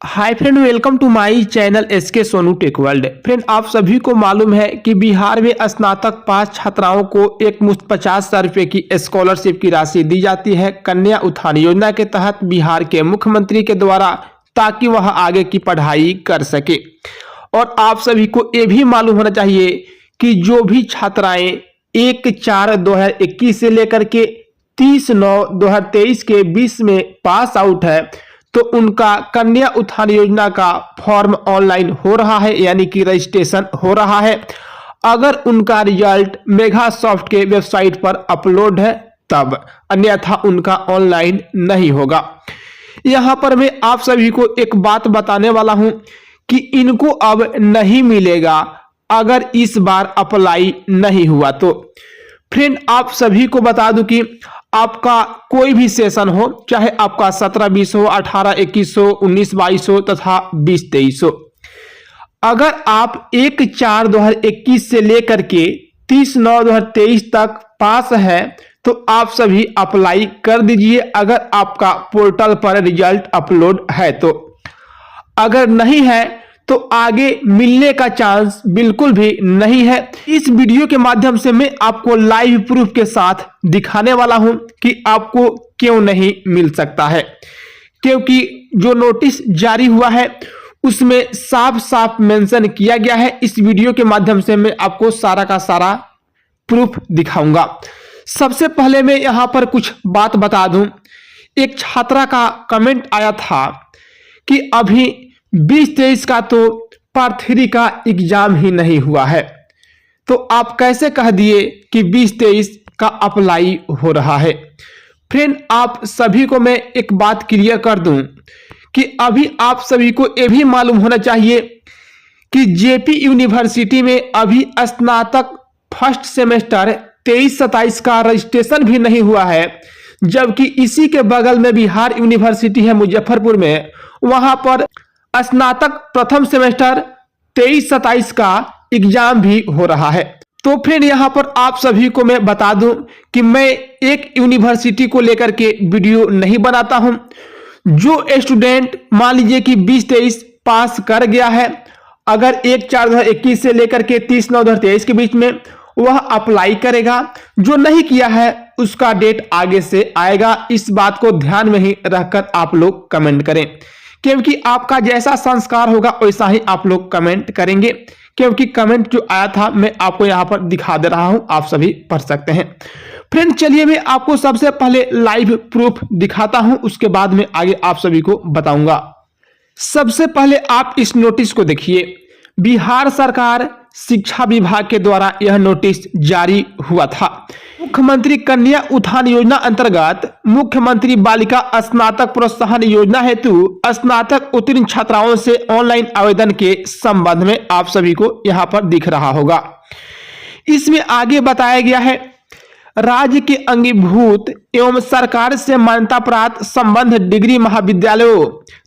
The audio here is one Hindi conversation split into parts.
Hi friend, welcome to my channel SK Sonu tech world. Friend, आप सभी को मालूम है कि बिहार में स्नातक पास छात्राओं को एक मुश्त 50,000 रुपये की स्कॉलरशिप की राशि दी जाती है कन्या उत्थान योजना के तहत बिहार के मुख्यमंत्री के द्वारा, ताकि वह आगे की पढ़ाई कर सके। और आप सभी को ये भी मालूम होना चाहिए कि जो भी छात्राएं 1/4/2021 से लेकर के 30/9/2023 के बीच में पास आउट है, तो उनका कन्या उत्थान योजना का फॉर्म ऑनलाइन हो रहा है, यानी कि रजिस्ट्रेशन हो रहा है। अगर उनका रिजल्ट मेगा सॉफ्ट के वेबसाइट पर अपलोड है तब, अन्यथा उनका ऑनलाइन नहीं होगा। यहां पर मैं आप सभी को एक बात बताने वाला हूं कि इनको अब नहीं मिलेगा अगर इस बार अप्लाई नहीं हुआ तो। फ्रेंड, आप सभी को बता दूं कि आपका कोई भी सेशन हो, चाहे आपका 17-20 हो, 18-21 हो, 19-22 हो तथा 20-23 हो, अगर आप 1/4/2021 से लेकर के 30/9/2023 तक पास है तो आप सभी अप्लाई कर दीजिए, अगर आपका पोर्टल पर रिजल्ट अपलोड है तो। अगर नहीं है तो आगे मिलने का चांस बिल्कुल भी नहीं है। इस वीडियो के माध्यम से मैं आपको लाइव प्रूफ के साथ दिखाने वाला हूं कि आपको क्यों नहीं मिल सकता है, क्योंकि जो नोटिस जारी हुआ है उसमें साफ साफ मेंशन किया गया है। इस वीडियो के माध्यम से मैं आपको सारा का सारा प्रूफ दिखाऊंगा। सबसे पहले मैं यहां पर कुछ बात बता दूं। एक छात्रा का कमेंट आया था कि अभी 20-23 का तो पार्ट 3 का एग्जाम ही नहीं हुआ है, तो आप कैसे कह दिए कि 20-23 का अप्लाई हो रहा है। फ्रेंड, आप सभी को मैं एक बात क्लियर कर दूं कि अभी आप सभी को यह भी मालूम होना चाहिए कि जेपी यूनिवर्सिटी में अभी स्नातक फर्स्ट सेमेस्टर 23-27 का रजिस्ट्रेशन भी नहीं हुआ है, जबकि इसी के बगल में बिहार यूनिवर्सिटी है मुजफ्फरपुर में, वहां पर स्नातक प्रथम सेमेस्टर 23-27 का एग्जाम भी हो रहा है। तो फिर यहां पर आप सभी को मैं बता दूं कि मैं एक यूनिवर्सिटी को लेकर के वीडियो नहीं बनाता हूं। जो स्टूडेंट मान लीजिए कि 20-23 पास कर गया है, अगर 1/4/2021 से लेकर के 30/9/2023 के बीच में वह अप्लाई करेगा। जो नहीं किया है उसका डेट आगे से आएगा। इस बात को ध्यान में ही रखकर आप लोग कमेंट करें, क्योंकि आपका जैसा संस्कार होगा वैसा ही आप लोग कमेंट करेंगे। क्योंकि कमेंट जो आया था मैं आपको यहां पर दिखा दे रहा हूं, आप सभी पढ़ सकते हैं। फ्रेंड, चलिए मैं आपको सबसे पहले लाइव प्रूफ दिखाता हूं, उसके बाद में आगे आप सभी को बताऊंगा। सबसे पहले आप इस नोटिस को देखिए। बिहार सरकार शिक्षा विभाग के द्वारा यह नोटिस जारी हुआ था। मुख्यमंत्री कन्या उत्थान योजना अंतर्गत मुख्यमंत्री बालिका स्नातक प्रोत्साहन योजना हेतु स्नातक उत्तीर्ण छात्राओं से ऑनलाइन आवेदन के संबंध में आप सभी को यहां पर दिख रहा होगा। इसमें आगे बताया गया है, राज्य के अंगीभूत एवं सरकार से मान्यता प्राप्त संबद्ध डिग्री महाविद्यालयों,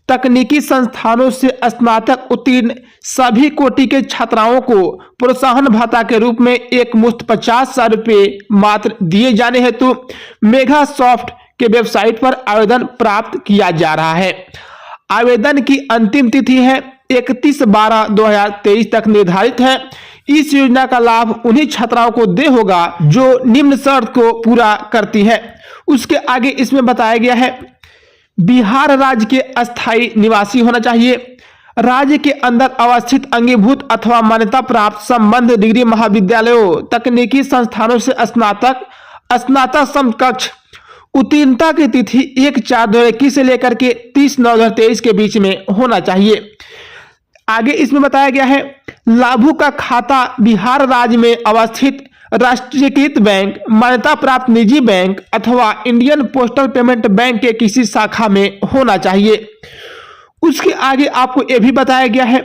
तकनीकी संस्थानों से स्नातक उत्तीर्ण सभी कोटि के छात्राओं को प्रोत्साहन भत्ता के रूप में एक मुश्त 50,000 रुपये मात्र दिए जाने हेतु मेगा सॉफ्ट के वेबसाइट पर आवेदन प्राप्त किया जा रहा है। आवेदन की अंतिम तिथि है 31/12/2023 तक निर्धारित है। इस योजना का लाभ उन्हीं छात्राओं को दे होगा जो निम्न शर्त को पूरा करती है। उसके आगे इसमें बताया गया है, बिहार राज्य के अस्थायी निवासी होना चाहिए, राज्य के अंदर अवस्थित अंगीभूत अथवा मान्यता प्राप्त संबद्ध डिग्री महाविद्यालयों, तकनीकी संस्थानों से स्नातक समकक्ष उत्तीर्णता की तिथि 1/4/2021 से लेकर के 30/9/2023 के बीच में होना चाहिए। आगे इसमें बताया गया है, लाभुक का खाता बिहार राज्य में अवस्थित राष्ट्रीयकृत बैंक, मान्यता प्राप्त निजी बैंक अथवा इंडियन पोस्टल पेमेंट बैंक के किसी शाखा में होना चाहिए। उसके आगे आपको यह भी बताया गया है,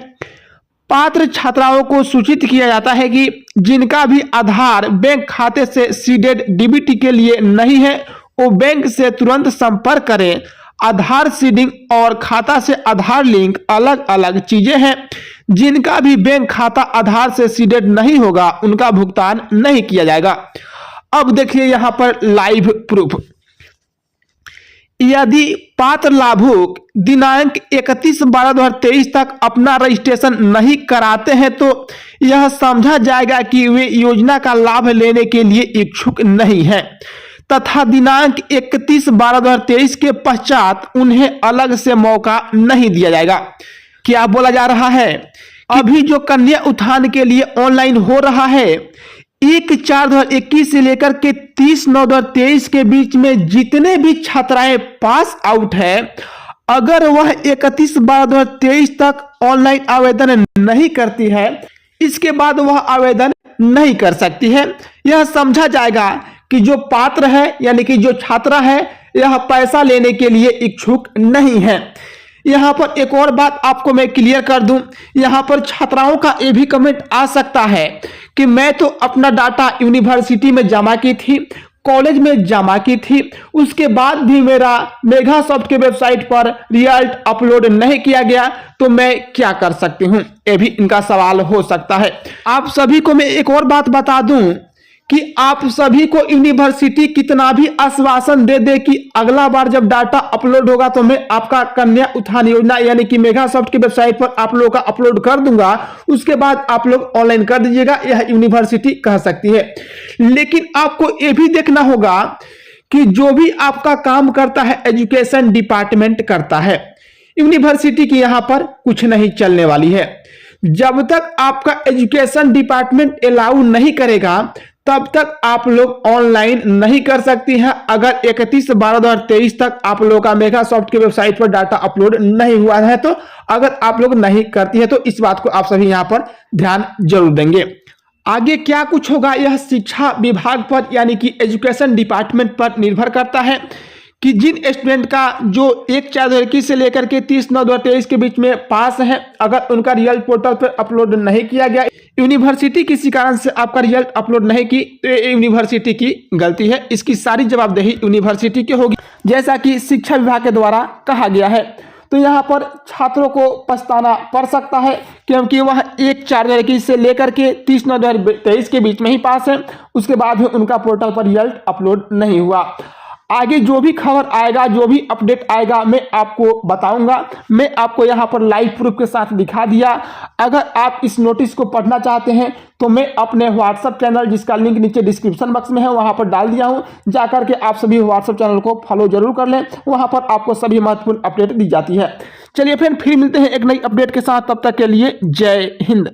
पात्र छात्राओं को सूचित किया जाता है कि जिनका भी आधार बैंक खाते से सीडेड डीबीटी के लिए नहीं है वो बैंक से तुरंत संपर्क करें। आधार सीडिंग और खाता से आधार लिंक अलग अलग चीजें हैं। जिनका भी बैंक खाता आधार से सीडेड नहीं होगा उनका भुगतान नहीं किया जाएगा। अब देखिए यहां पर लाइव प्रूफ। यदि पात्र लाभुक दिनांक 31/12/2023 तक अपना रजिस्ट्रेशन नहीं कराते हैं तो यह समझा जाएगा कि वे योजना का लाभ लेने के लिए इच्छुक नहीं हैं तथा दिनांक 31/12/2023 के पश्चात उन्हें अलग से मौका नहीं दिया जाएगा। क्या बोला जा रहा है? अभी जो कन्या उत्थान के लिए ऑनलाइन हो रहा है 1/4/2021 से लेकर के 30/9/2023 के बीच में जितने भी छात्राएं पास आउट है, अगर वह 31/12/2023 तक ऑनलाइन आवेदन नहीं करती है, इसके बाद वह आवेदन नहीं कर सकती है। यह समझा जाएगा कि जो पात्र है यानी कि जो छात्रा है यह पैसा लेने के लिए इच्छुक नहीं है। यहां पर एक और बात आपको मैं क्लियर कर दूं, यहां पर छात्राओं का ये भी कमेंट आ सकता है कि मैं तो अपना डाटा यूनिवर्सिटी में जमा की थी, कॉलेज में जमा की थी, उसके बाद भी मेरा मेघासॉफ्ट के वेबसाइट पर रिजल्ट अपलोड नहीं किया गया, तो मैं क्या कर सकती हूं? ये भी इनका सवाल हो सकता है। आप सभी को मैं एक और बात बता दूं कि आप सभी को यूनिवर्सिटी कितना भी आश्वासन दे दे कि अगला बार जब डाटा अपलोड होगा तो मैं आपका कन्या उत्थान योजना यानी कि मेघासॉफ्ट की वेबसाइट पर आप लोगों का अपलोड कर दूंगा, उसके बाद आप लोग ऑनलाइन कर दीजिएगा, यह यूनिवर्सिटी कह सकती है। लेकिन आपको यह भी देखना होगा कि जो भी आपका काम करता है एजुकेशन डिपार्टमेंट करता है, यूनिवर्सिटी की यहां पर कुछ नहीं चलने वाली है। जब तक आपका एजुकेशन डिपार्टमेंट अलाउ नहीं करेगा तब तक आप लोग ऑनलाइन नहीं कर सकती हैं। अगर 31/12/2023 तक आप लोगों का मेघासॉफ्ट की वेबसाइट पर डाटा अपलोड नहीं हुआ है तो अगर आप लोग नहीं करती है तो इस बात को आप सभी यहां पर ध्यान जरूर देंगे। आगे क्या कुछ होगा यह शिक्षा विभाग पर यानी कि एजुकेशन डिपार्टमेंट पर निर्भर करता है कि जिन स्टूडेंट का जो 1/4/2021 से लेकर के 30/9/2023 के बीच में पास है, अगर उनका रिजल्ट पोर्टल पर अपलोड नहीं किया गया, यूनिवर्सिटी किसी कारण से आपका रिजल्ट अपलोड नहीं की, तो ये यूनिवर्सिटी की गलती है। इसकी सारी जवाबदेही यूनिवर्सिटी की होगी, जैसा कि शिक्षा विभाग के द्वारा कहा गया है। तो यहाँ पर छात्रों को पछताना पड़ सकता है क्योंकि वह 1/4/2021 से लेकर के 30/9/2023 के बीच में ही पास है, उसके बाद उनका पोर्टल पर रिजल्ट अपलोड नहीं हुआ। आगे जो भी खबर आएगा, जो भी अपडेट आएगा, मैं आपको बताऊंगा। मैं आपको यहाँ पर लाइव प्रूफ के साथ दिखा दिया। अगर आप इस नोटिस को पढ़ना चाहते हैं तो मैं अपने व्हाट्सएप चैनल, जिसका लिंक नीचे डिस्क्रिप्शन बॉक्स में है, वहाँ पर डाल दिया हूँ। जाकर के आप सभी व्हाट्सएप चैनल को फॉलो जरूर कर लें, वहाँ पर आपको सभी महत्वपूर्ण अपडेट दी जाती है। चलिए फिर मिलते हैं एक नई अपडेट के साथ, तब तक के लिए जय हिंद।